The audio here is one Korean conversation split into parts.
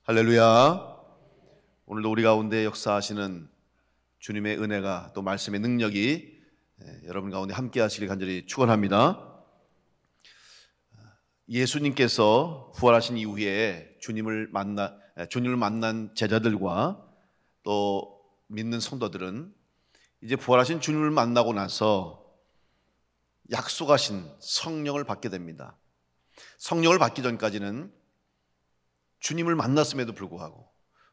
할렐루야. 오늘도 우리 가운데 역사하시는 주님의 은혜가 또 말씀의 능력이 여러분 가운데 함께 하시길 간절히 축원합니다. 예수님께서 부활하신 이후에 주님을 만난 제자들과 또 믿는 성도들은 이제 부활하신 주님을 만나고 나서 약속하신 성령을 받게 됩니다. 성령을 받기 전까지는 주님을 만났음에도 불구하고,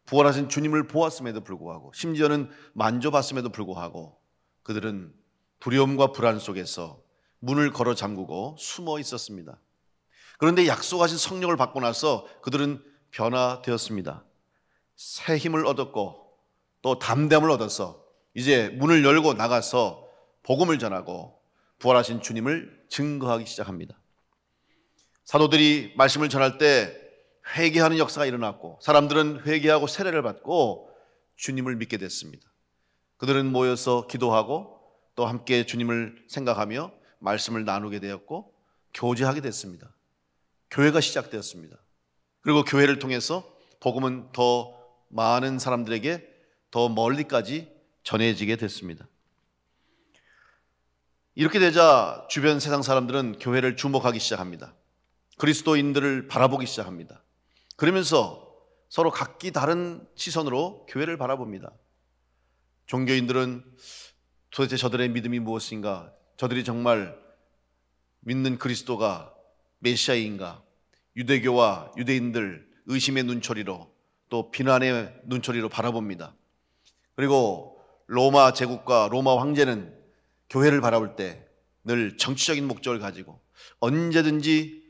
부활하신 주님을 보았음에도 불구하고, 심지어는 만져봤음에도 불구하고 그들은 두려움과 불안 속에서 문을 걸어 잠그고 숨어 있었습니다. 그런데 약속하신 성령을 받고 나서 그들은 변화되었습니다. 새 힘을 얻었고 또 담대함을 얻어서 이제 문을 열고 나가서 복음을 전하고 부활하신 주님을 증거하기 시작합니다. 사도들이 말씀을 전할 때 회개하는 역사가 일어났고, 사람들은 회개하고 세례를 받고 주님을 믿게 됐습니다. 그들은 모여서 기도하고 또 함께 주님을 생각하며 말씀을 나누게 되었고 교제하게 됐습니다. 교회가 시작되었습니다. 그리고 교회를 통해서 복음은 더 많은 사람들에게 더 멀리까지 전해지게 됐습니다. 이렇게 되자 주변 세상 사람들은 교회를 주목하기 시작합니다. 그리스도인들을 바라보기 시작합니다. 그러면서 서로 각기 다른 시선으로 교회를 바라봅니다. 종교인들은 도대체 저들의 믿음이 무엇인가? 저들이 정말 믿는 그리스도가 메시아인가? 유대교와 유대인들 의심의 눈초리로 또 비난의 눈초리로 바라봅니다. 그리고 로마 제국과 로마 황제는 교회를 바라볼 때 늘 정치적인 목적을 가지고 언제든지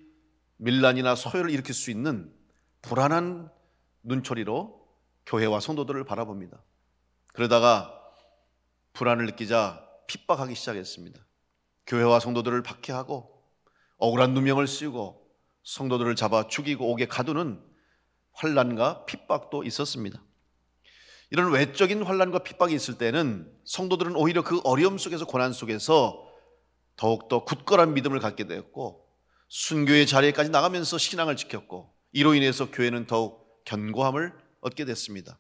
밀란이나 소요를 일으킬 수 있는 불안한 눈초리로 교회와 성도들을 바라봅니다. 그러다가 불안을 느끼자 핍박하기 시작했습니다. 교회와 성도들을 박해하고 억울한 누명을 씌우고 성도들을 잡아 죽이고 옥에 가두는 환난과 핍박도 있었습니다. 이런 외적인 환난과 핍박이 있을 때는 성도들은 오히려 그 어려움 속에서, 고난 속에서 더욱더 굳건한 믿음을 갖게 되었고 순교의 자리에까지 나가면서 신앙을 지켰고, 이로 인해서 교회는 더욱 견고함을 얻게 됐습니다.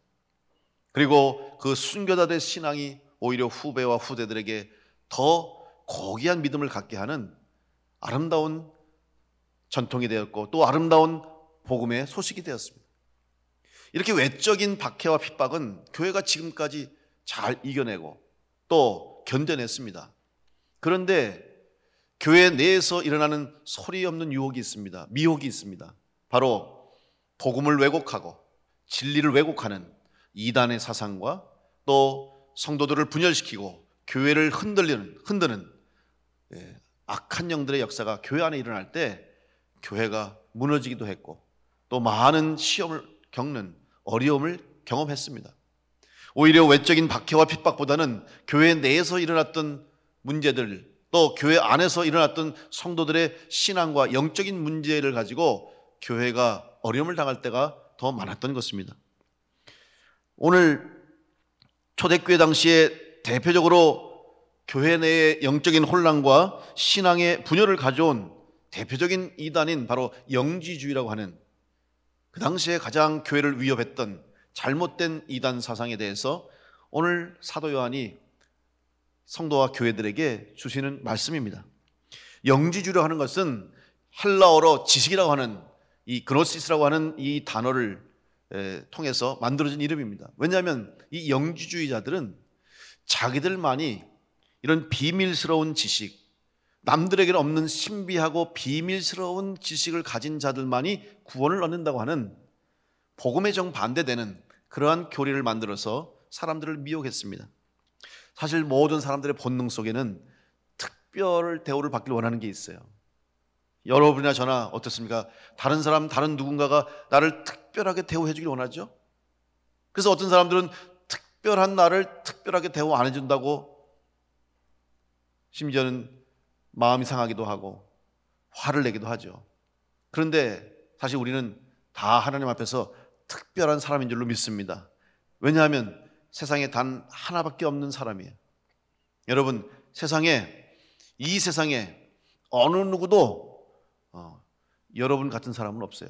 그리고 그 순교자들의 신앙이 오히려 후배와 후대들에게 더 고귀한 믿음을 갖게 하는 아름다운 전통이 되었고 또 아름다운 복음의 소식이 되었습니다. 이렇게 외적인 박해와 핍박은 교회가 지금까지 잘 이겨내고 또 견뎌냈습니다. 그런데 교회 내에서 일어나는 소리 없는 유혹이 있습니다. 미혹이 있습니다. 바로 복음을 왜곡하고 진리를 왜곡하는 이단의 사상과 또 성도들을 분열시키고 교회를 흔드는 악한 영들의 역사가 교회 안에 일어날 때 교회가 무너지기도 했고 또 많은 시험을 겪는 어려움을 경험했습니다. 오히려 외적인 박해와 핍박보다는 교회 내에서 일어났던 문제들, 또 교회 안에서 일어났던 성도들의 신앙과 영적인 문제를 가지고 교회가 어려움을 당할 때가 더 많았던 것입니다. 오늘 초대교회 당시에 대표적으로 교회 내의 영적인 혼란과 신앙의 분열을 가져온 대표적인 이단인 바로 영지주의라고 하는, 그 당시에 가장 교회를 위협했던 잘못된 이단 사상에 대해서 오늘 사도 요한이 성도와 교회들에게 주시는 말씀입니다. 영지주의라고 하는 것은 헬라어로 지식이라고 하는 이 그노시스라고 하는 이 단어를 통해서 만들어진 이름입니다. 왜냐하면 이 영지주의자들은 자기들만이 이런 비밀스러운 지식, 남들에게는 없는 신비하고 비밀스러운 지식을 가진 자들만이 구원을 얻는다고 하는 복음에 정반대되는 그러한 교리를 만들어서 사람들을 미혹했습니다. 사실 모든 사람들의 본능 속에는 특별 대우를 받길 원하는 게 있어요. 여러분이나 저나 어떻습니까? 다른 사람, 다른 누군가가 나를 특별하게 대우해 주길 원하죠. 그래서 어떤 사람들은 특별한 나를 특별하게 대우 안 해준다고 심지어는 마음이 상하기도 하고 화를 내기도 하죠. 그런데 사실 우리는 다 하나님 앞에서 특별한 사람인 줄로 믿습니다. 왜냐하면 세상에 단 하나밖에 없는 사람이에요. 여러분, 이 세상에 어느 누구도 여러분 같은 사람은 없어요.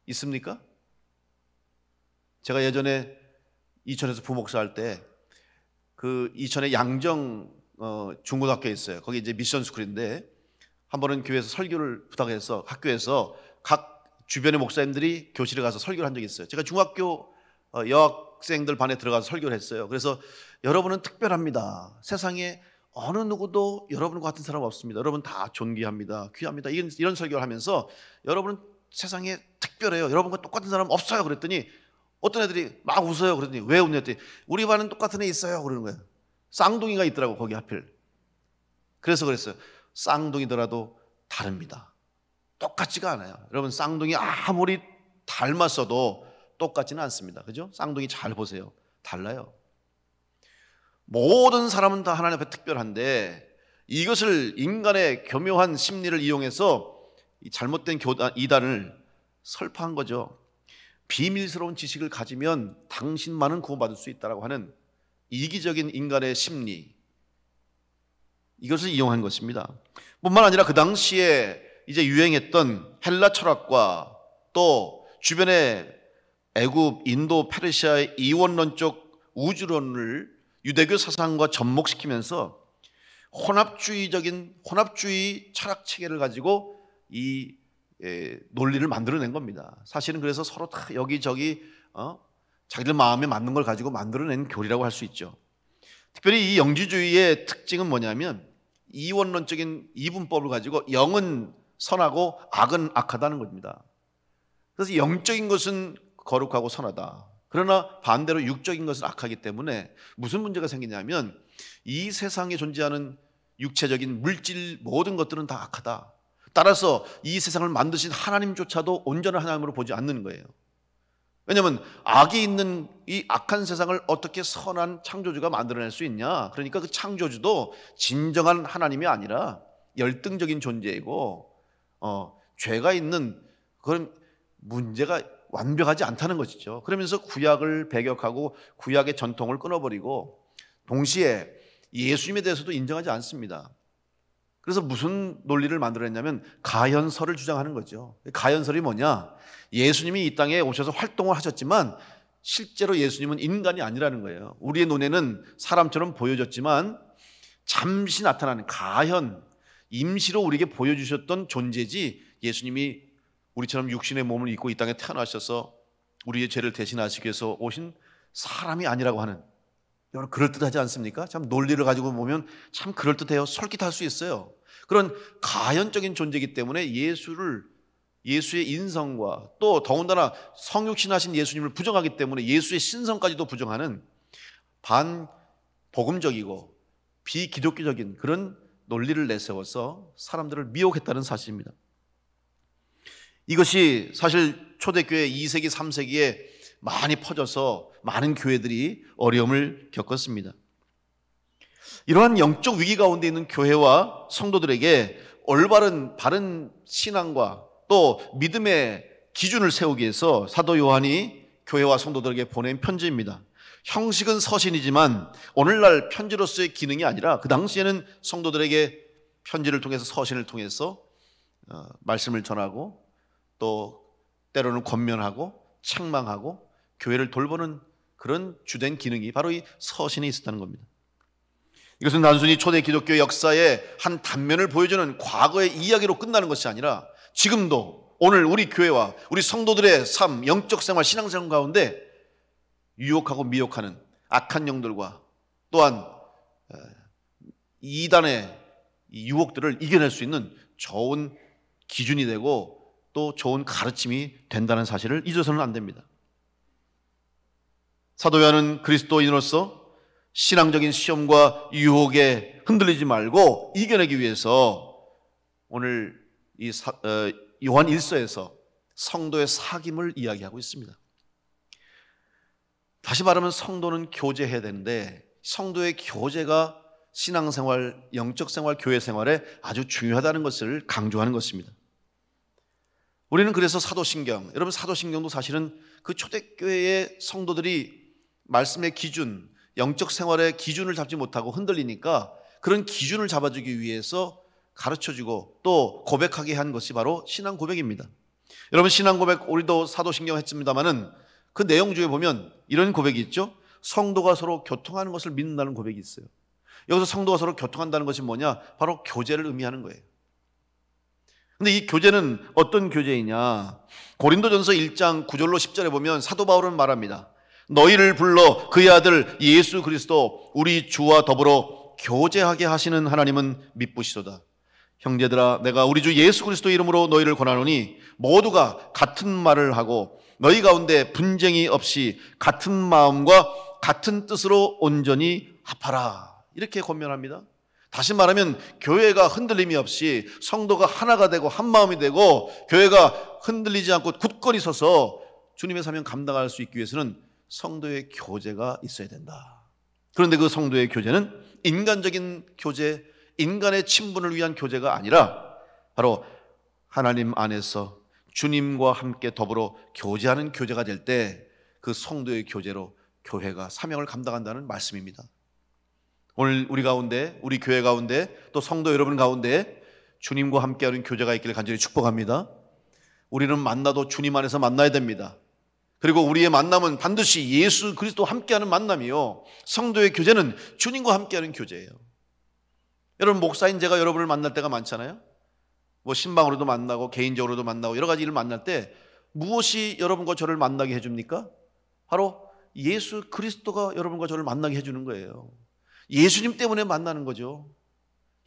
있습니까? 제가 예전에 이천에서 부목사 할 때 그 이천에 양정 중고등학교에 있어요. 거기 이제 미션 스쿨인데 한 번은 교회에서 설교를 부탁해서 학교에서 각 주변의 목사님들이 교실에 가서 설교를 한 적이 있어요. 제가 중학교 여학생들 반에 들어가서 설교를 했어요. 그래서 여러분은 특별합니다. 세상에 어느 누구도 여러분과 같은 사람 없습니다. 여러분 다 존귀합니다. 귀합니다. 이런 설교를 하면서 여러분은 세상에 특별해요. 여러분과 똑같은 사람 없어요. 그랬더니 어떤 애들이 막 웃어요. 그랬더니 왜 웃냐 했더니 우리 반은 똑같은 애 있어요. 그러는 거예요. 쌍둥이가 있더라고 거기 하필. 그래서 그랬어요. 쌍둥이더라도 다릅니다. 똑같지가 않아요. 여러분 쌍둥이 아무리 닮았어도 똑같지는 않습니다. 그죠? 쌍둥이 잘 보세요. 달라요. 모든 사람은 다 하나님 앞에 특별한데 이것을 인간의 교묘한 심리를 이용해서 이 잘못된 이단을 설파한 거죠. 비밀스러운 지식을 가지면 당신만은 구원받을 수 있다고 하는 이기적인 인간의 심리, 이것을 이용한 것입니다. 뿐만 아니라 그 당시에 이제 유행했던 헬라 철학과 또 주변의 애굽, 인도, 페르시아의 이원론적 우주론을 유대교 사상과 접목시키면서 혼합주의 철학 체계를 가지고 이 논리를 만들어낸 겁니다. 사실은 그래서 서로 다 여기저기 자기들 마음에 맞는 걸 가지고 만들어낸 교리라고 할 수 있죠. 특별히 이 영지주의의 특징은 뭐냐면 이원론적인 이분법을 가지고 영은 선하고 악은 악하다는 겁니다. 그래서 영적인 것은 거룩하고 선하다. 그러나 반대로 육적인 것은 악하기 때문에 무슨 문제가 생기냐면 이 세상에 존재하는 육체적인 물질 모든 것들은 다 악하다. 따라서 이 세상을 만드신 하나님조차도 온전한 하나님으로 보지 않는 거예요. 왜냐하면 악이 있는 이 악한 세상을 어떻게 선한 창조주가 만들어낼 수 있냐. 그러니까 그 창조주도 진정한 하나님이 아니라 열등적인 존재이고 죄가 있는 그런 문제가 완벽하지 않다는 것이죠. 그러면서 구약을 배격하고 구약의 전통을 끊어버리고 동시에 예수님에 대해서도 인정하지 않습니다. 그래서 무슨 논리를 만들어냈냐면 가현설을 주장하는 거죠. 가현설이 뭐냐? 예수님이 이 땅에 오셔서 활동을 하셨지만 실제로 예수님은 인간이 아니라는 거예요. 우리의 눈에는 사람처럼 보여졌지만 잠시 나타나는 가현, 임시로 우리에게 보여주셨던 존재지 예수님이 우리처럼 육신의 몸을 입고 이 땅에 태어나셔서 우리의 죄를 대신하시기 위해서 오신 사람이 아니라고 하는, 여러분 그럴듯하지 않습니까? 참 논리를 가지고 보면 참 그럴듯해요. 솔깃할 수 있어요. 그런 가현적인 존재이기 때문에 예수의 인성과 또 더군다나 성육신하신 예수님을 부정하기 때문에 예수의 신성까지도 부정하는 반복음적이고 비기독교적인 그런 논리를 내세워서 사람들을 미혹했다는 사실입니다. 이것이 사실 초대교회 2세기, 3세기에 많이 퍼져서 많은 교회들이 어려움을 겪었습니다. 이러한 영적 위기 가운데 있는 교회와 성도들에게 올바른 바른 신앙과 또 믿음의 기준을 세우기 위해서 사도 요한이 교회와 성도들에게 보낸 편지입니다. 형식은 서신이지만 오늘날 편지로서의 기능이 아니라 그 당시에는 성도들에게 편지를 통해서 서신을 통해서 말씀을 전하고 또 때로는 권면하고 책망하고 교회를 돌보는 그런 주된 기능이 바로 이 서신에 있었다는 겁니다. 이것은 단순히 초대 기독교의 역사의 한 단면을 보여주는 과거의 이야기로 끝나는 것이 아니라 지금도 오늘 우리 교회와 우리 성도들의 삶, 영적 생활, 신앙생활 가운데 유혹하고 미혹하는 악한 영들과 또한 이단의 유혹들을 이겨낼 수 있는 좋은 기준이 되고 또 좋은 가르침이 된다는 사실을 잊어서는 안 됩니다. 사도 요한은 그리스도인으로서 신앙적인 시험과 유혹에 흔들리지 말고 이겨내기 위해서 오늘 이 요한 1서에서 성도의 사귐을 이야기하고 있습니다. 다시 말하면 성도는 교제해야 되는데 성도의 교제가 신앙생활, 영적생활, 교회생활에 아주 중요하다는 것을 강조하는 것입니다. 우리는 그래서 사도신경, 여러분 사도신경도 사실은 그 초대교회의 성도들이 말씀의 기준, 영적 생활의 기준을 잡지 못하고 흔들리니까 그런 기준을 잡아주기 위해서 가르쳐주고 또 고백하게 한 것이 바로 신앙 고백입니다. 여러분 신앙 고백 우리도 사도신경 했습니다마는 그 내용 중에 보면 이런 고백이 있죠. 성도가 서로 교통하는 것을 믿는다는 고백이 있어요. 여기서 성도가 서로 교통한다는 것이 뭐냐? 바로 교제를 의미하는 거예요. 근데 이 교제는 어떤 교제이냐? 고린도전서 1장 9절로 10절에 보면 사도 바울은 말합니다. 너희를 불러 그의 아들 예수 그리스도 우리 주와 더불어 교제하게 하시는 하나님은 미쁘시도다. 형제들아, 내가 우리 주 예수 그리스도 이름으로 너희를 권하노니 모두가 같은 말을 하고 너희 가운데 분쟁이 없이 같은 마음과 같은 뜻으로 온전히 합하라. 이렇게 권면합니다. 다시 말하면 교회가 흔들림이 없이 성도가 하나가 되고 한 마음이 되고 교회가 흔들리지 않고 굳건히 서서 주님의 사명 감당할 수 있기 위해서는 성도의 교제가 있어야 된다. 그런데 그 성도의 교제는 인간적인 교제, 인간의 친분을 위한 교제가 아니라 바로 하나님 안에서 주님과 함께 더불어 교제하는 교제가 될 때 그 성도의 교제로 교회가 사명을 감당한다는 말씀입니다. 오늘 우리 가운데, 우리 교회 가운데 또 성도 여러분 가운데 주님과 함께하는 교제가 있기를 간절히 축복합니다. 우리는 만나도 주님 안에서 만나야 됩니다. 그리고 우리의 만남은 반드시 예수 그리스도와 함께하는 만남이요, 성도의 교제는 주님과 함께하는 교제예요. 여러분, 목사인 제가 여러분을 만날 때가 많잖아요. 뭐 신방으로도 만나고 개인적으로도 만나고 여러 가지 일을 만날 때 무엇이 여러분과 저를 만나게 해줍니까? 바로 예수 그리스도가 여러분과 저를 만나게 해주는 거예요. 예수님 때문에 만나는 거죠.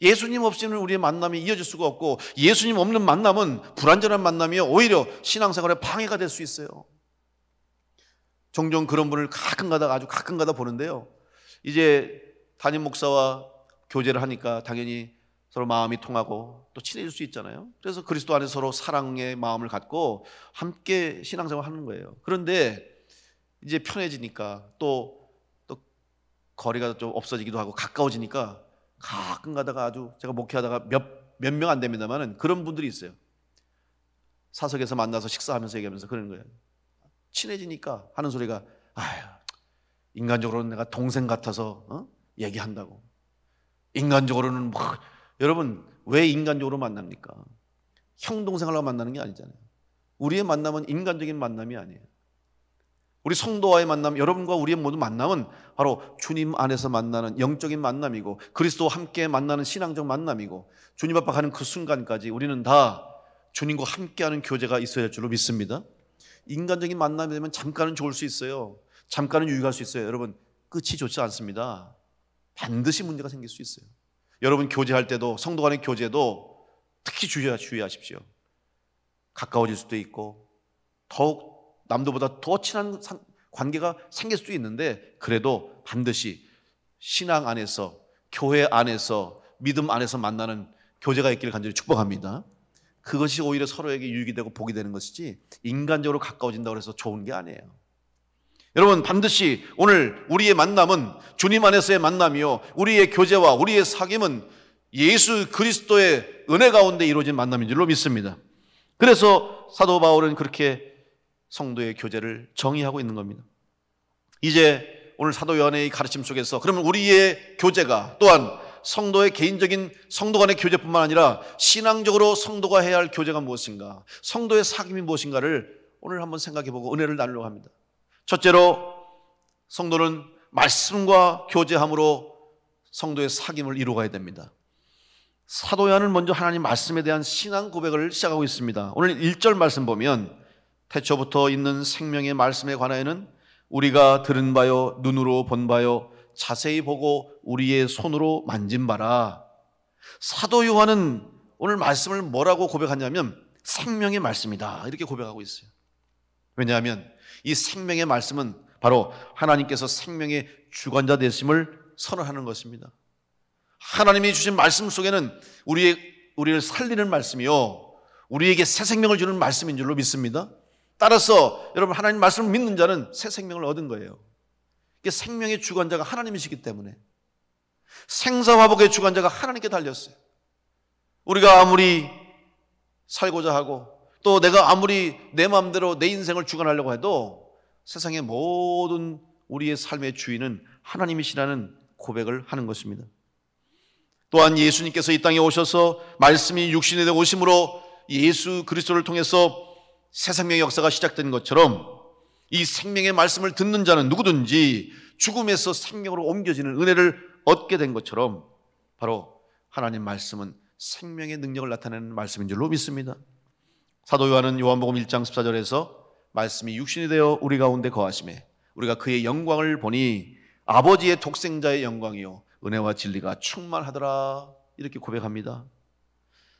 예수님 없이는 우리의 만남이 이어질 수가 없고, 예수님 없는 만남은 불완전한 만남이요, 오히려 신앙생활에 방해가 될 수 있어요. 종종 그런 분을 아주 가끔가다 보는데요, 이제 담임 목사와 교제를 하니까 당연히 서로 마음이 통하고 또 친해질 수 있잖아요. 그래서 그리스도 안에 서로 사랑의 마음을 갖고 함께 신앙생활 하는 거예요. 그런데 이제 편해지니까 또 거리가 좀 없어지기도 하고 가까워지니까 가끔 가다가 아주, 제가 목회하다가 몇 명 안 됩니다만은 그런 분들이 있어요. 사석에서 만나서 식사하면서 얘기하면서 그러는 거예요. 친해지니까 하는 소리가, 아휴, 인간적으로는 내가 동생 같아서 얘기한다고. 인간적으로는 뭐, 여러분 왜 인간적으로 만납니까? 형 동생하려고 만나는 게 아니잖아요. 우리의 만남은 인간적인 만남이 아니에요. 우리 성도와의 만남, 여러분과 우리의 모든 만남은 바로 주님 안에서 만나는 영적인 만남이고, 그리스도와 함께 만나는 신앙적 만남이고, 주님 앞에 가는 그 순간까지 우리는 다 주님과 함께하는 교제가 있어야 할 줄로 믿습니다. 인간적인 만남이 되면 잠깐은 좋을 수 있어요. 잠깐은 유익할 수 있어요. 여러분, 끝이 좋지 않습니다. 반드시 문제가 생길 수 있어요. 여러분 교제할 때도, 성도 간의 교제도 특히 주의하십시오. 가까워질 수도 있고 더욱 남들보다 더 친한 관계가 생길 수도 있는데, 그래도 반드시 신앙 안에서, 교회 안에서, 믿음 안에서 만나는 교제가 있기를 간절히 축복합니다. 그것이 오히려 서로에게 유익이 되고 복이 되는 것이지 인간적으로 가까워진다고 해서 좋은 게 아니에요. 여러분, 반드시 오늘 우리의 만남은 주님 안에서의 만남이요, 우리의 교제와 우리의 사귐은 예수 그리스도의 은혜 가운데 이루어진 만남인 줄로 믿습니다. 그래서 사도 바울은 그렇게 성도의 교제를 정의하고 있는 겁니다. 이제 오늘 사도 요한의 가르침 속에서 그러면 우리의 교제가 또한 성도의 개인적인 성도 간의 교제뿐만 아니라 신앙적으로 성도가 해야 할 교제가 무엇인가, 성도의 사귐이 무엇인가를 오늘 한번 생각해보고 은혜를 나누려고 합니다. 첫째로, 성도는 말씀과 교제함으로 성도의 사귐을 이루어가야 됩니다. 사도 요한은 먼저 하나님 말씀에 대한 신앙 고백을 시작하고 있습니다. 오늘 1절 말씀 보면, 태초부터 있는 생명의 말씀에 관하여는 우리가 들은 바요, 눈으로 본 바요, 자세히 보고 우리의 손으로 만진 바라. 사도 요한은 오늘 말씀을 뭐라고 고백하냐면 생명의 말씀이다, 이렇게 고백하고 있어요. 왜냐하면 이 생명의 말씀은 바로 하나님께서 생명의 주관자 되심을 선언하는 것입니다. 하나님이 주신 말씀 속에는 우리를 살리는 말씀이요, 우리에게 새 생명을 주는 말씀인 줄로 믿습니다. 따라서 여러분, 하나님 말씀을 믿는 자는 새 생명을 얻은 거예요. 이게 생명의 주관자가 하나님이시기 때문에, 생사화복의 주관자가 하나님께 달렸어요. 우리가 아무리 살고자 하고 또 내가 아무리 내 마음대로 내 인생을 주관하려고 해도 세상의 모든 우리의 삶의 주인은 하나님이시라는 고백을 하는 것입니다. 또한 예수님께서 이 땅에 오셔서 말씀이 육신이 되어 오심으로 예수 그리스도를 통해서 새 생명의 역사가 시작된 것처럼, 이 생명의 말씀을 듣는 자는 누구든지 죽음에서 생명으로 옮겨지는 은혜를 얻게 된 것처럼 바로 하나님 말씀은 생명의 능력을 나타내는 말씀인 줄로 믿습니다. 사도 요한은 요한복음 1장 14절에서 말씀이 육신이 되어 우리 가운데 거하심에 우리가 그의 영광을 보니 아버지의 독생자의 영광이요 은혜와 진리가 충만하더라 이렇게 고백합니다.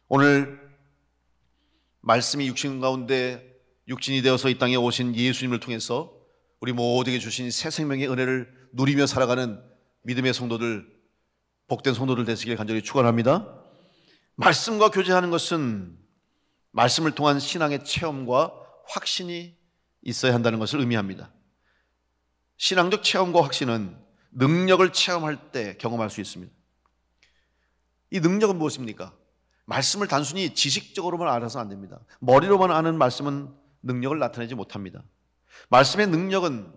오늘 말씀이 육신 가운데 육신이 되어서 이 땅에 오신 예수님을 통해서 우리 모두에게 주신 새 생명의 은혜를 누리며 살아가는 믿음의 성도들, 복된 성도들 되시길 간절히 축원합니다. 말씀과 교제하는 것은 말씀을 통한 신앙의 체험과 확신이 있어야 한다는 것을 의미합니다. 신앙적 체험과 확신은 능력을 체험할 때 경험할 수 있습니다. 이 능력은 무엇입니까? 말씀을 단순히 지식적으로만 알아서 안 됩니다. 머리로만 아는 말씀은 능력을 나타내지 못합니다. 말씀의 능력은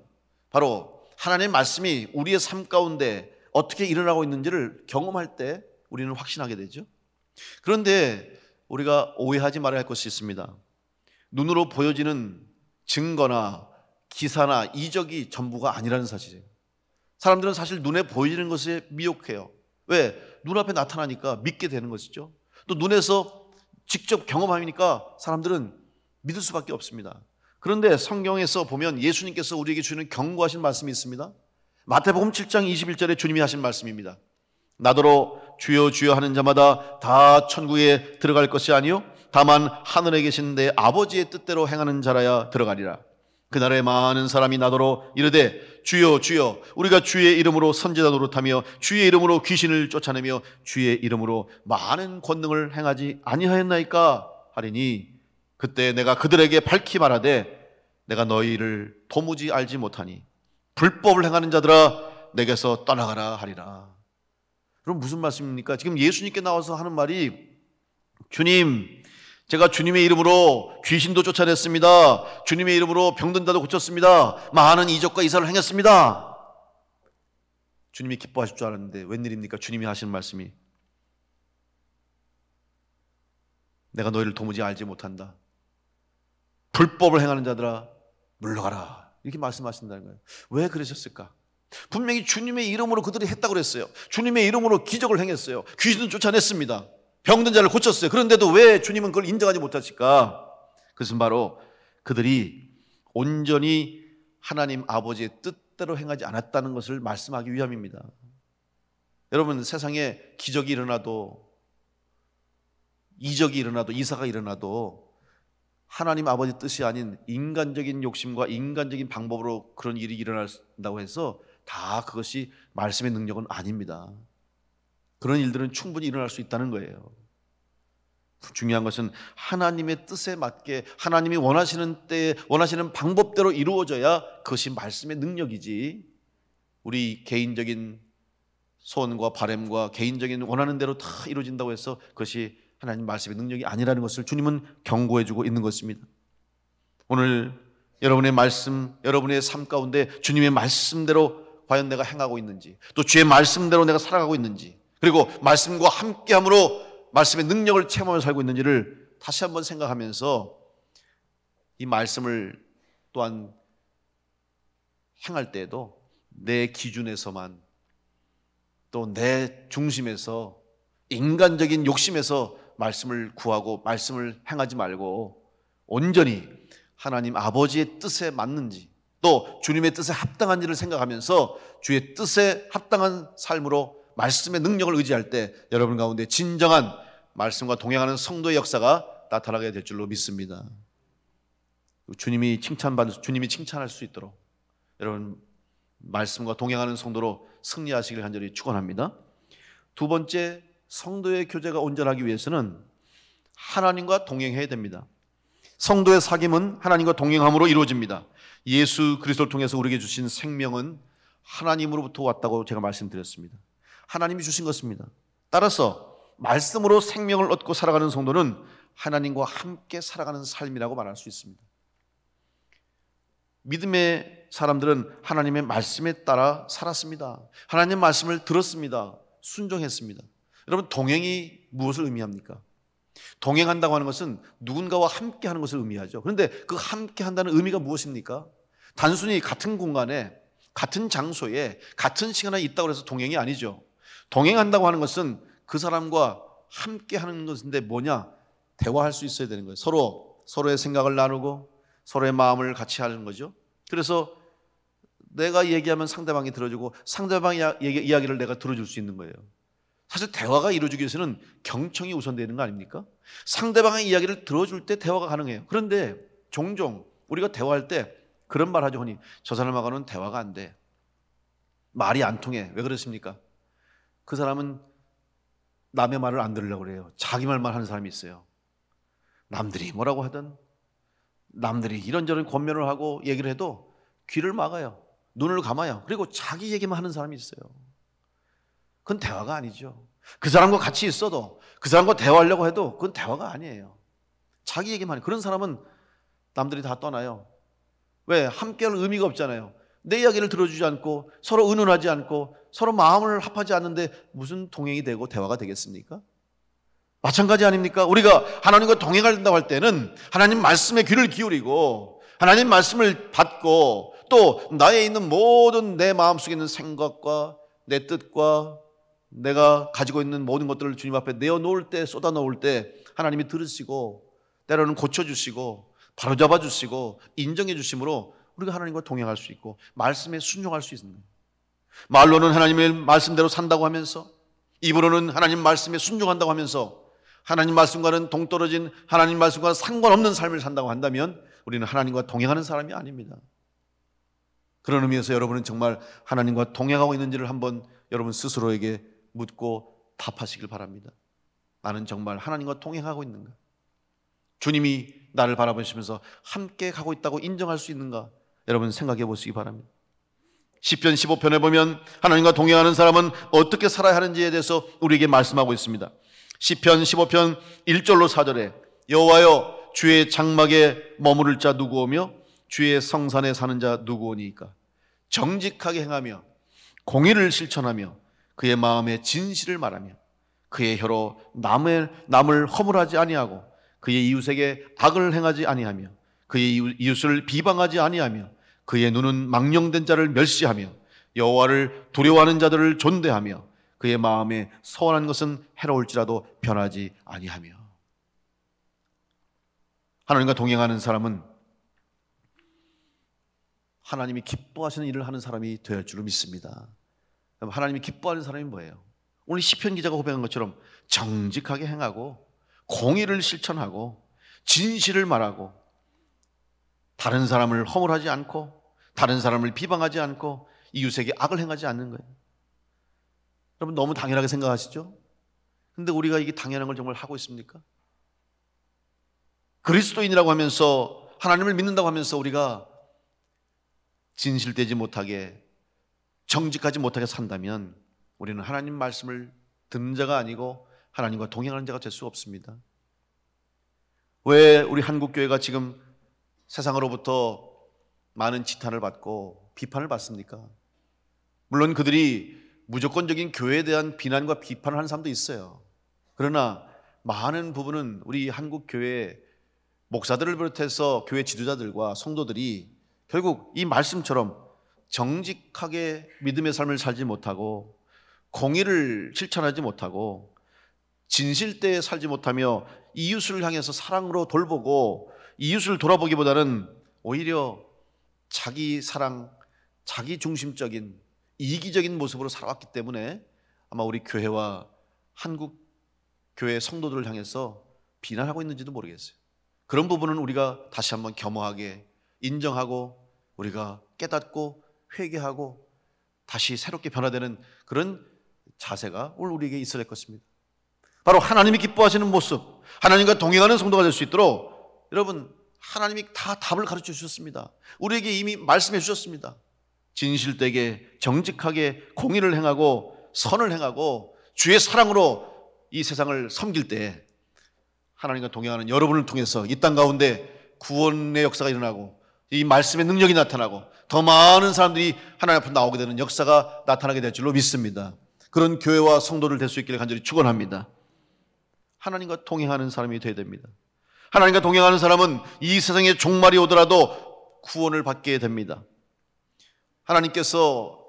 바로 하나님의 말씀이 우리의 삶 가운데 어떻게 일어나고 있는지를 경험할 때 우리는 확신하게 되죠. 그런데 우리가 오해하지 말아야 할 것이 있습니다. 눈으로 보여지는 증거나 기사나 이적이 전부가 아니라는 사실이에요. 사람들은 사실 눈에 보이는 것에 미혹해요. 왜? 눈앞에 나타나니까 믿게 되는 것이죠. 또 눈에서 직접 경험하니까 사람들은 믿을 수밖에 없습니다. 그런데 성경에서 보면 예수님께서 우리에게 주는 경고하신 말씀이 있습니다. 마태복음 7장 21절에 주님이 하신 말씀입니다. 나더러 주여 주여 하는 자마다 다 천국에 들어갈 것이 아니요 다만 하늘에 계신 내 아버지의 뜻대로 행하는 자라야 들어가리라. 그날에 많은 사람이 나더러 이르되 주여 주여 우리가 주의 이름으로 선지자 노릇하며 주의 이름으로 귀신을 쫓아내며 주의 이름으로 많은 권능을 행하지 아니하였나이까 하리니 그때 내가 그들에게 밝히 말하되 내가 너희를 도무지 알지 못하니 불법을 행하는 자들아 내게서 떠나가라 하리라. 그럼 무슨 말씀입니까? 지금 예수님께 나와서 하는 말이 주님 제가 주님의 이름으로 귀신도 쫓아냈습니다. 주님의 이름으로 병든 자도 고쳤습니다. 많은 이적과 이사를 행했습니다. 주님이 기뻐하실 줄 알았는데 웬일입니까? 주님이 하시는 말씀이 내가 너희를 도무지 알지 못한다. 불법을 행하는 자들아 물러가라. 이렇게 말씀하신다는 거예요. 왜 그러셨을까? 분명히 주님의 이름으로 그들이 했다고 그랬어요. 주님의 이름으로 기적을 행했어요. 귀신도 쫓아냈습니다. 병든 자를 고쳤어요. 그런데도 왜 주님은 그걸 인정하지 못하실까? 그것은 바로 그들이 온전히 하나님 아버지의 뜻대로 행하지 않았다는 것을 말씀하기 위함입니다. 여러분 세상에 기적이 일어나도 이적이 일어나도 이사가 일어나도 하나님 아버지 뜻이 아닌 인간적인 욕심과 인간적인 방법으로 그런 일이 일어난다고 해서 다 그것이 말씀의 능력은 아닙니다. 그런 일들은 충분히 일어날 수 있다는 거예요. 중요한 것은 하나님의 뜻에 맞게 하나님이 원하시는 때에 원하시는 방법대로 이루어져야 그것이 말씀의 능력이지 우리 개인적인 소원과 바람과 개인적인 원하는 대로 다 이루어진다고 해서 그것이 하나님 말씀의 능력이 아니라는 것을 주님은 경고해 주고 있는 것입니다. 오늘 여러분의 말씀, 여러분의 삶 가운데 주님의 말씀대로 과연 내가 행하고 있는지, 또 주의 말씀대로 내가 살아가고 있는지, 그리고 말씀과 함께함으로 말씀의 능력을 체험하며 살고 있는지를 다시 한번 생각하면서 이 말씀을 또한 행할 때에도 내 기준에서만 또 내 중심에서 인간적인 욕심에서 말씀을 구하고 말씀을 행하지 말고 온전히 하나님 아버지의 뜻에 맞는지 또 주님의 뜻에 합당한지를 생각하면서 주의 뜻에 합당한 삶으로 말씀의 능력을 의지할 때 여러분 가운데 진정한 말씀과 동행하는 성도의 역사가 나타나게 될 줄로 믿습니다. 주님이 칭찬할 수 있도록 여러분 말씀과 동행하는 성도로 승리하시길 간절히 축원합니다. 두 번째, 성도의 교제가 온전하기 위해서는 하나님과 동행해야 됩니다. 성도의 사귐은 하나님과 동행함으로 이루어집니다. 예수 그리스도를 통해서 우리에게 주신 생명은 하나님으로부터 왔다고 제가 말씀드렸습니다. 하나님이 주신 것입니다. 따라서 말씀으로 생명을 얻고 살아가는 성도는 하나님과 함께 살아가는 삶이라고 말할 수 있습니다. 믿음의 사람들은 하나님의 말씀에 따라 살았습니다. 하나님의 말씀을 들었습니다. 순종했습니다. 여러분 동행이 무엇을 의미합니까? 동행한다고 하는 것은 누군가와 함께 하는 것을 의미하죠. 그런데 그 함께 한다는 의미가 무엇입니까? 단순히 같은 공간에, 같은 장소에, 같은 시간에 있다고 해서 동행이 아니죠. 동행한다고 하는 것은 그 사람과 함께 하는 것인데 뭐냐? 대화할 수 있어야 되는 거예요. 서로의 생각을 나누고 서로의 마음을 같이 하는 거죠. 그래서 내가 얘기하면 상대방이 들어주고 상대방의 이야기를 내가 들어줄 수 있는 거예요. 사실 대화가 이루어지기 위해서는 경청이 우선되는 거 아닙니까? 상대방의 이야기를 들어줄 때 대화가 가능해요. 그런데 종종 우리가 대화할 때 그런 말 하죠. 흔히 저 사람하고는 대화가 안 돼. 말이 안 통해. 왜 그렇습니까? 그 사람은 남의 말을 안 들으려고 그래요. 자기 말만 하는 사람이 있어요. 남들이 뭐라고 하든 남들이 이런저런 권면을 하고 얘기를 해도 귀를 막아요. 눈을 감아요. 그리고 자기 얘기만 하는 사람이 있어요. 그건 대화가 아니죠. 그 사람과 같이 있어도, 그 사람과 대화하려고 해도 그건 대화가 아니에요. 자기 얘기만 해요. 그런 사람은 남들이 다 떠나요. 왜? 함께할 의미가 없잖아요. 내 이야기를 들어주지 않고 서로 의논하지 않고 서로 마음을 합하지 않는데 무슨 동행이 되고 대화가 되겠습니까? 마찬가지 아닙니까? 우리가 하나님과 동행한다고 할 때는 하나님 말씀에 귀를 기울이고 하나님 말씀을 받고 또 나에 있는 모든 내 마음속에 있는 생각과 내 뜻과 내가 가지고 있는 모든 것들을 주님 앞에 내어놓을 때, 쏟아놓을 때 하나님이 들으시고 때로는 고쳐주시고 바로잡아 주시고 인정해 주심으로 우리가 하나님과 동행할 수 있고 말씀에 순종할 수 있는 거예요. 말로는 하나님의 말씀대로 산다고 하면서 입으로는 하나님 말씀에 순종한다고 하면서 하나님 말씀과는 동떨어진 하나님 말씀과 상관없는 삶을 산다고 한다면 우리는 하나님과 동행하는 사람이 아닙니다. 그런 의미에서 여러분은 정말 하나님과 동행하고 있는지를 한번 여러분 스스로에게 묻고 답하시길 바랍니다. 나는 정말 하나님과 동행하고 있는가? 주님이 나를 바라보시면서 함께 가고 있다고 인정할 수 있는가? 여러분 생각해 보시기 바랍니다. 시편 15편에 보면 하나님과 동행하는 사람은 어떻게 살아야 하는지에 대해서 우리에게 말씀하고 있습니다. 시편 15편 1절로 4절에 여호와여 주의 장막에 머무를 자 누구오며 주의 성산에 사는 자 누구오니까 정직하게 행하며 공의를 실천하며 그의 마음에 진실을 말하며 그의 혀로 남을 허물하지 아니하고 그의 이웃에게 악을 행하지 아니하며 그의 이웃을 비방하지 아니하며 그의 눈은 망령된 자를 멸시하며 여호와를 두려워하는 자들을 존대하며 그의 마음에 서원한 것은 해로울지라도 변하지 아니하며. 하나님과 동행하는 사람은 하나님이 기뻐하시는 일을 하는 사람이 되어야 할 줄로 믿습니다. 하나님이 기뻐하는 사람이 뭐예요? 오늘 시편 기자가 고백한 것처럼 정직하게 행하고 공의를 실천하고 진실을 말하고 다른 사람을 허물하지 않고 다른 사람을 비방하지 않고 이웃에게 악을 행하지 않는 거예요. 여러분 너무 당연하게 생각하시죠? 근데 우리가 이게 당연한 걸 정말 하고 있습니까? 그리스도인이라고 하면서 하나님을 믿는다고 하면서 우리가 진실되지 못하게 정직하지 못하게 산다면 우리는 하나님 말씀을 듣는 자가 아니고 하나님과 동행하는 자가 될 수 없습니다. 왜 우리 한국교회가 지금 세상으로부터 많은 지탄을 받고 비판을 받습니까? 물론 그들이 무조건적인 교회에 대한 비난과 비판을 하는 사람도 있어요. 그러나 많은 부분은 우리 한국교회 목사들을 비롯해서 교회 지도자들과 성도들이 결국 이 말씀처럼 정직하게 믿음의 삶을 살지 못하고 공의를 실천하지 못하고 진실되에 살지 못하며 이웃을 향해서 사랑으로 돌보고 이웃을 돌아보기보다는 오히려 자기 사랑, 자기 중심적인 이기적인 모습으로 살아왔기 때문에 아마 우리 교회와 한국 교회 성도들을 향해서 비난하고 있는지도 모르겠어요. 그런 부분은 우리가 다시 한번 겸허하게 인정하고 우리가 깨닫고 회개하고 다시 새롭게 변화되는 그런 자세가 오늘 우리에게 있어야 될 것입니다. 바로 하나님이 기뻐하시는 모습, 하나님과 동행하는 성도가 될 수 있도록 여러분 하나님이 다 답을 가르쳐 주셨습니다. 우리에게 이미 말씀해 주셨습니다. 진실되게 정직하게 공의를 행하고 선을 행하고 주의 사랑으로 이 세상을 섬길 때 하나님과 동행하는 여러분을 통해서 이 땅 가운데 구원의 역사가 일어나고 이 말씀의 능력이 나타나고 더 많은 사람들이 하나님 앞에 나오게 되는 역사가 나타나게 될 줄로 믿습니다. 그런 교회와 성도를 될 수 있기를 간절히 축원합니다. 하나님과 동행하는 사람이 되어야 됩니다. 하나님과 동행하는 사람은 이 세상에 종말이 오더라도 구원을 받게 됩니다. 하나님께서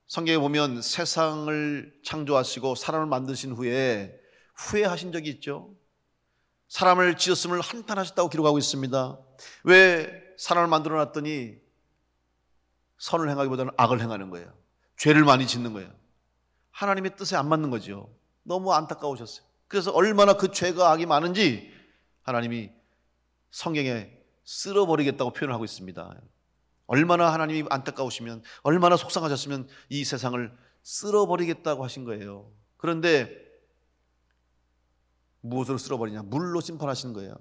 성경에 보면 세상을 창조하시고 사람을 만드신 후에 후회하신 적이 있죠. 사람을 지었음을 한탄하셨다고 기록하고 있습니다. 왜 사람을 만들어 놨더니 선을 행하기보다는 악을 행하는 거예요. 죄를 많이 짓는 거예요. 하나님의 뜻에 안 맞는 거죠. 너무 안타까우셨어요. 그래서 얼마나 그 죄가 악이 많은지 하나님이 성경에 쓸어버리겠다고 표현하고 있습니다. 얼마나 하나님이 안타까우시면, 얼마나 속상하셨으면 이 세상을 쓸어버리겠다고 하신 거예요. 그런데 무엇으로 쓸어버리냐? 물로 심판하시는 거예요.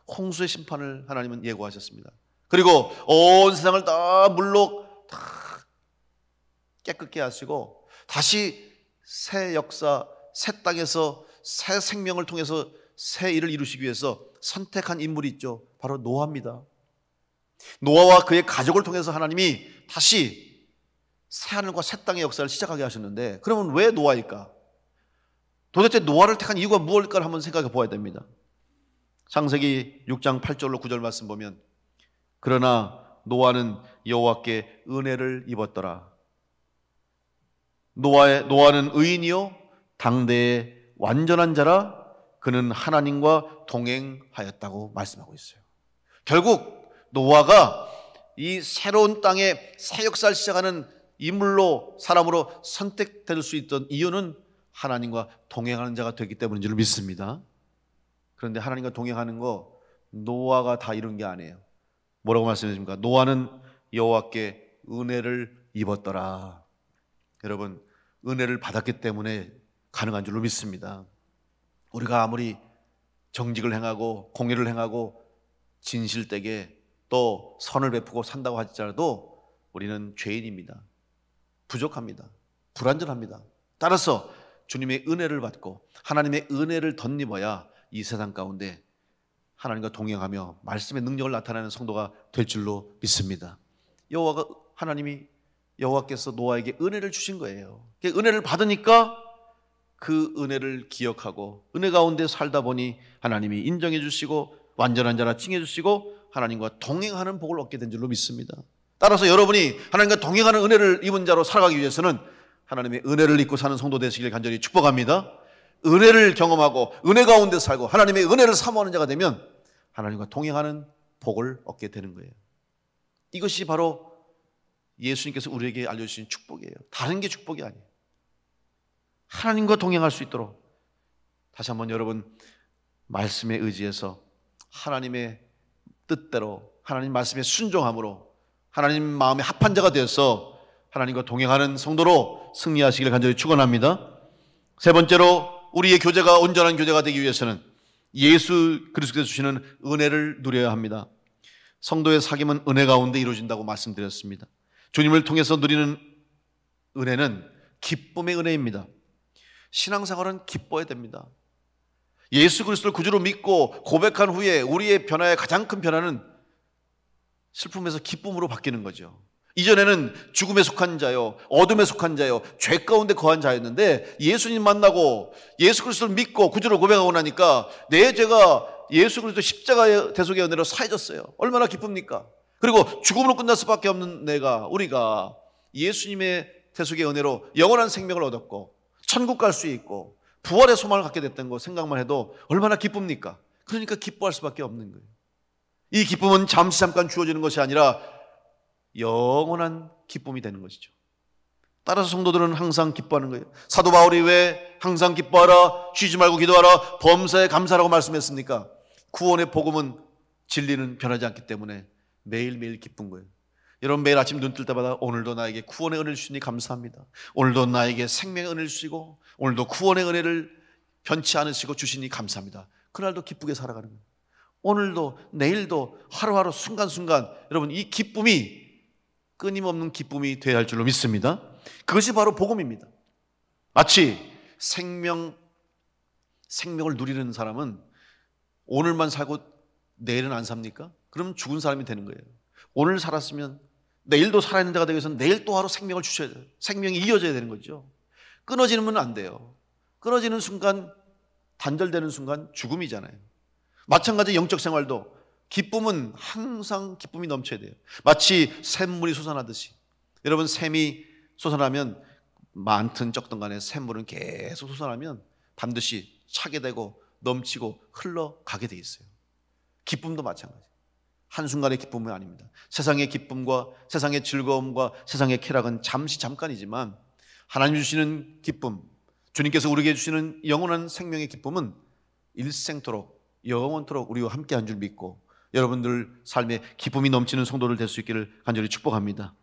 홍수의 심판을 하나님은 예고하셨습니다. 그리고 온 세상을 다 물로 다 깨끗게 하시고 다시 새 역사, 새 땅에서 새 생명을 통해서 새 일을 이루시기 위해서 선택한 인물이 있죠. 바로 노아입니다. 노아와 그의 가족을 통해서 하나님이 다시 새하늘과 새 땅의 역사를 시작하게 하셨는데, 그러면 왜 노아일까? 도대체 노아를 택한 이유가 무엇일까를 한번 생각해 보아야 됩니다. 창세기 6장 8절로 9절 말씀 보면, 그러나 노아는 여호와께 은혜를 입었더라. 노아는 의인이요 당대의 완전한 자라. 그는 하나님과 동행하였다고 말씀하고 있어요. 결국 노아가 이 새로운 땅에 새 역사를 시작하는 인물로, 사람으로 선택될 수 있던 이유는 하나님과 동행하는 자가 되기 때문인 줄 믿습니다. 그런데 하나님과 동행하는 거 노아가 다 이룬 게 아니에요. 뭐라고 말씀하십니까? 노아는 여호와께 은혜를 입었더라. 여러분, 은혜를 받았기 때문에 가능한 줄로 믿습니다. 우리가 아무리 정직을 행하고 공의를 행하고 진실되게 또 선을 베푸고 산다고 할지라도 우리는 죄인입니다. 부족합니다. 불완전합니다. 따라서 주님의 은혜를 받고 하나님의 은혜를 덧입어야 이 세상 가운데 하나님과 동행하며 말씀의 능력을 나타내는 성도가 될 줄로 믿습니다. 여호와께서 노아에게 은혜를 주신 거예요. 은혜를 받으니까 그 은혜를 기억하고 은혜 가운데 살다 보니 하나님이 인정해 주시고 완전한 자라 칭해 주시고 하나님과 동행하는 복을 얻게 된 줄로 믿습니다. 따라서 여러분이 하나님과 동행하는 은혜를 입은 자로 살아가기 위해서는 하나님의 은혜를 입고 사는 성도 되시길 간절히 축복합니다. 은혜를 경험하고 은혜 가운데 살고 하나님의 은혜를 사모하는 자가 되면 하나님과 동행하는 복을 얻게 되는 거예요. 이것이 바로 예수님께서 우리에게 알려주신 축복이에요. 다른 게 축복이 아니에요. 하나님과 동행할 수 있도록 다시 한번 여러분 말씀에 의지해서 하나님의 뜻대로 하나님 말씀에 순종함으로 하나님 마음에 합한 자가 되어서 하나님과 동행하는 성도로 승리하시길 간절히 축원합니다. 세 번째로 우리의 교제가 온전한 교제가 되기 위해서는 예수 그리스도께서 주시는 은혜를 누려야 합니다. 성도의 사귐은 은혜 가운데 이루어진다고 말씀드렸습니다. 주님을 통해서 누리는 은혜는 기쁨의 은혜입니다. 신앙생활은 기뻐야 됩니다. 예수 그리스도를 구주로 믿고 고백한 후에 우리의 변화의 가장 큰 변화는 슬픔에서 기쁨으로 바뀌는 거죠. 이전에는 죽음에 속한 자요, 어둠에 속한 자요, 죄 가운데 거한 자였는데 예수님 만나고 예수 그리스도를 믿고 구주로 고백하고 나니까 내 죄가 예수 그리스도 십자가의 대속의 은혜로 사해졌어요. 얼마나 기쁩니까? 그리고 죽음으로 끝날 수밖에 없는 우리가 예수님의 대속의 은혜로 영원한 생명을 얻었고 천국 갈 수 있고 부활의 소망을 갖게 됐던 거 생각만 해도 얼마나 기쁩니까? 그러니까 기뻐할 수밖에 없는 거예요. 이 기쁨은 잠시 잠깐 주어지는 것이 아니라 영원한 기쁨이 되는 것이죠. 따라서 성도들은 항상 기뻐하는 거예요. 사도 바울이 왜 항상 기뻐하라, 쉬지 말고 기도하라, 범사에 감사라고 말씀했습니까? 구원의 복음은 진리는 변하지 않기 때문에 매일매일 기쁜 거예요. 여러분 매일 아침 눈 뜰 때마다 오늘도 나에게 구원의 은혜를 주시니 감사합니다. 오늘도 나에게 생명의 은혜를 주시고 오늘도 구원의 은혜를 변치 않으시고 주시니 감사합니다. 그날도 기쁘게 살아가는 거예요. 오늘도 내일도 하루하루 순간순간 여러분 이 기쁨이 끊임없는 기쁨이 되어야 할 줄로 믿습니다. 그것이 바로 복음입니다. 마치 생명을 누리는 사람은 오늘만 살고 내일은 안 삽니까? 그럼 죽은 사람이 되는 거예요. 오늘 살았으면 내일도 살아있는 자가 되기 위해서는 내일 또 하루 생명을 주셔야 돼요. 생명이 이어져야 되는 거죠. 끊어지면 안 돼요. 끊어지는 순간, 단절되는 순간 죽음이잖아요. 마찬가지 영적 생활도 기쁨은 항상 기쁨이 넘쳐야 돼요. 마치 샘물이 솟아나듯이. 여러분, 샘이 솟아나면 많든 적든 간에 샘물은 계속 솟아나면 반드시 차게 되고 넘치고 흘러가게 돼 있어요. 기쁨도 마찬가지. 한순간의 기쁨은 아닙니다. 세상의 기쁨과 세상의 즐거움과 세상의 쾌락은 잠깐이지만 하나님 주시는 기쁨, 주님께서 우리에게 주시는 영원한 생명의 기쁨은 일생토록 영원토록 우리와 함께한 줄 믿고 여러분들 삶에 기쁨이 넘치는 성도들 될 수 있기를 간절히 축복합니다.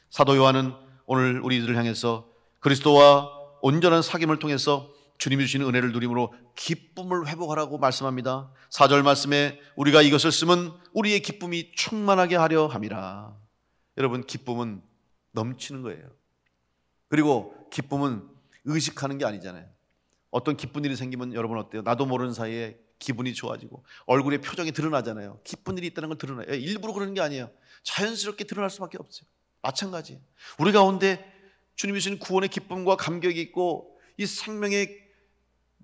사도 요한은 오늘 우리들을 향해서 그리스도와 온전한 사귐을 통해서 주님이 주시는 은혜를 누림으로 기쁨을 회복하라고 말씀합니다. 4절 말씀에 우리가 이것을 쓰면 우리의 기쁨이 충만하게 하려 함이라. 여러분, 기쁨은 넘치는 거예요. 그리고 기쁨은 의식하는 게 아니잖아요. 어떤 기쁜 일이 생기면 여러분 어때요? 나도 모르는 사이에 기분이 좋아지고 얼굴에 표정이 드러나잖아요. 기쁜 일이 있다는 걸 드러나요. 일부러 그러는 게 아니에요. 자연스럽게 드러날 수밖에 없어요. 마찬가지예요. 우리 가운데 주님이 주신 구원의 기쁨과 감격이 있고 이 생명의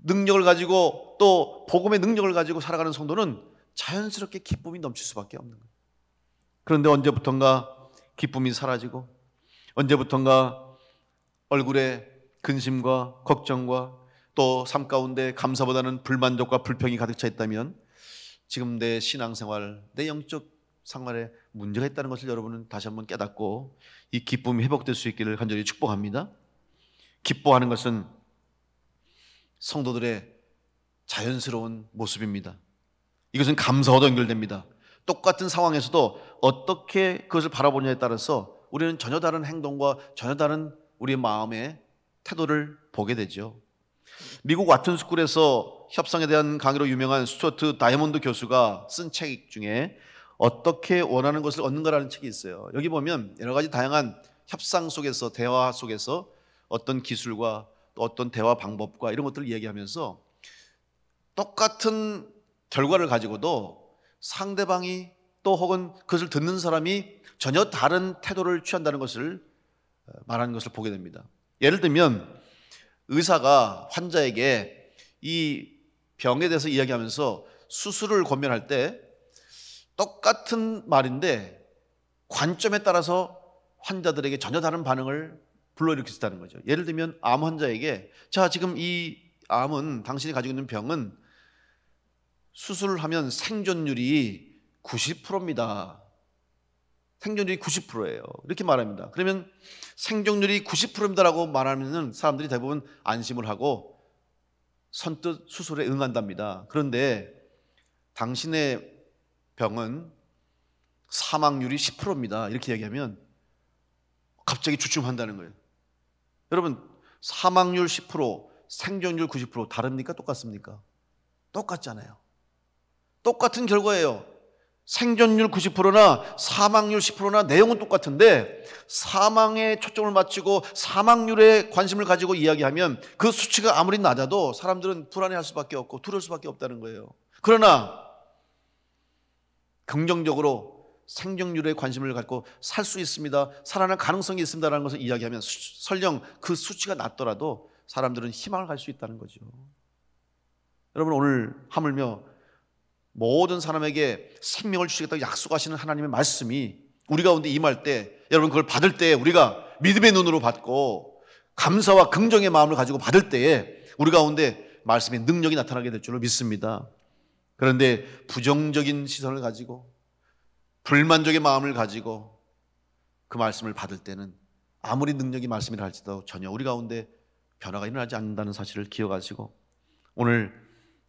능력을 가지고 또 복음의 능력을 가지고 살아가는 성도는 자연스럽게 기쁨이 넘칠 수밖에 없는 거예요. 그런데 언제부턴가 기쁨이 사라지고 언제부턴가 얼굴에 근심과 걱정과 또 삶 가운데 감사보다는 불만족과 불평이 가득 차 있다면 지금 내 신앙생활, 내 영적 생활에 문제가 있다는 것을 여러분은 다시 한번 깨닫고 이 기쁨이 회복될 수 있기를 간절히 축복합니다. 기뻐하는 것은 성도들의 자연스러운 모습입니다. 이것은 감사와도 연결됩니다. 똑같은 상황에서도 어떻게 그것을 바라보냐에 따라서 우리는 전혀 다른 행동과 전혀 다른 우리의 마음의 태도를 보게 되죠. 미국 와튼스쿨에서 협상에 대한 강의로 유명한 스튜어트 다이아몬드 교수가 쓴 책 중에 어떻게 원하는 것을 얻는가라는 책이 있어요. 여기 보면 여러 가지 다양한 협상 속에서, 대화 속에서 어떤 기술과 또 어떤 대화 방법과 이런 것들을 얘기하면서 똑같은 결과를 가지고도 상대방이 또 혹은 그것을 듣는 사람이 전혀 다른 태도를 취한다는 것을 말하는 것을 보게 됩니다. 예를 들면 의사가 환자에게 이 병에 대해서 이야기하면서 수술을 권면할 때 똑같은 말인데 관점에 따라서 환자들에게 전혀 다른 반응을 불러일으킬 수 있다는 거죠. 예를 들면 암 환자에게 자, 지금 이 암은 당신이 가지고 있는 병은 수술을 하면 생존율이 90%입니다. 생존율이 90%예요. 이렇게 말합니다. 그러면 생존율이 90%입니다라고 말하면 사람들이 대부분 안심을 하고 선뜻 수술에 응한답니다. 그런데 당신의 병은 사망률이 10%입니다. 이렇게 얘기하면 갑자기 주춤한다는 거예요. 여러분, 사망률 10%, 생존율 90% 다릅니까? 똑같습니까? 똑같잖아요. 똑같은 결과예요. 생존율 90%나 사망률 10%나 내용은 똑같은데 사망에 초점을 맞추고 사망률에 관심을 가지고 이야기하면 그 수치가 아무리 낮아도 사람들은 불안해할 수밖에 없고 두려울 수밖에 없다는 거예요. 그러나 긍정적으로 생존율에 관심을 갖고 살 수 있습니다, 살아날 가능성이 있습니다라는 것을 이야기하면 설령 그 수치가 낮더라도 사람들은 희망을 가질 수 있다는 거죠. 여러분, 오늘 하물며 모든 사람에게 생명을 주시겠다고 약속하시는 하나님의 말씀이 우리 가운데 임할 때, 여러분 그걸 받을 때 우리가 믿음의 눈으로 받고 감사와 긍정의 마음을 가지고 받을 때에 우리 가운데 말씀의 능력이 나타나게 될 줄로 믿습니다. 그런데 부정적인 시선을 가지고 불만족의 마음을 가지고 그 말씀을 받을 때는 아무리 능력이 말씀이라 할지라도 전혀 우리 가운데 변화가 일어나지 않는다는 사실을 기억하시고 오늘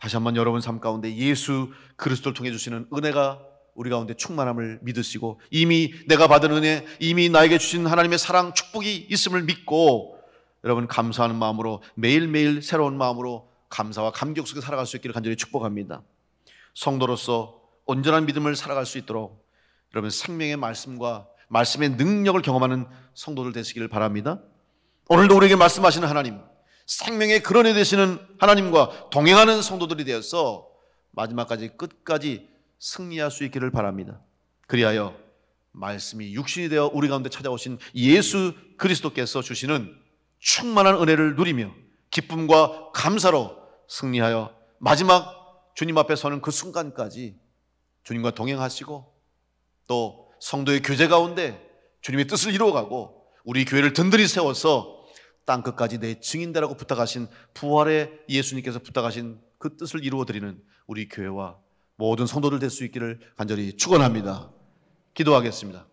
다시 한번 여러분 삶 가운데 예수 그리스도를 통해 주시는 은혜가 우리 가운데 충만함을 믿으시고 이미 내가 받은 은혜, 이미 나에게 주신 하나님의 사랑, 축복이 있음을 믿고 여러분 감사하는 마음으로 매일매일 새로운 마음으로 감사와 감격 속에 살아갈 수 있기를 간절히 축복합니다. 성도로서 온전한 믿음을 살아갈 수 있도록 여러분 생명의 말씀과 말씀의 능력을 경험하는 성도들 되시기를 바랍니다. 오늘도 우리에게 말씀하시는 하나님, 생명의 근원이 되시는 하나님과 동행하는 성도들이 되어서 마지막까지 끝까지 승리할 수 있기를 바랍니다. 그리하여 말씀이 육신이 되어 우리 가운데 찾아오신 예수 그리스도께서 주시는 충만한 은혜를 누리며 기쁨과 감사로 승리하여 마지막 주님 앞에 서는 그 순간까지 주님과 동행하시고 또 성도의 교제 가운데 주님의 뜻을 이루어가고 우리 교회를 든든히 세워서 땅끝까지 내 증인되라고 부탁하신 부활의 예수님께서 부탁하신 그 뜻을 이루어드리는 우리 교회와 모든 성도들 될 수 있기를 간절히 축원합니다. 기도하겠습니다.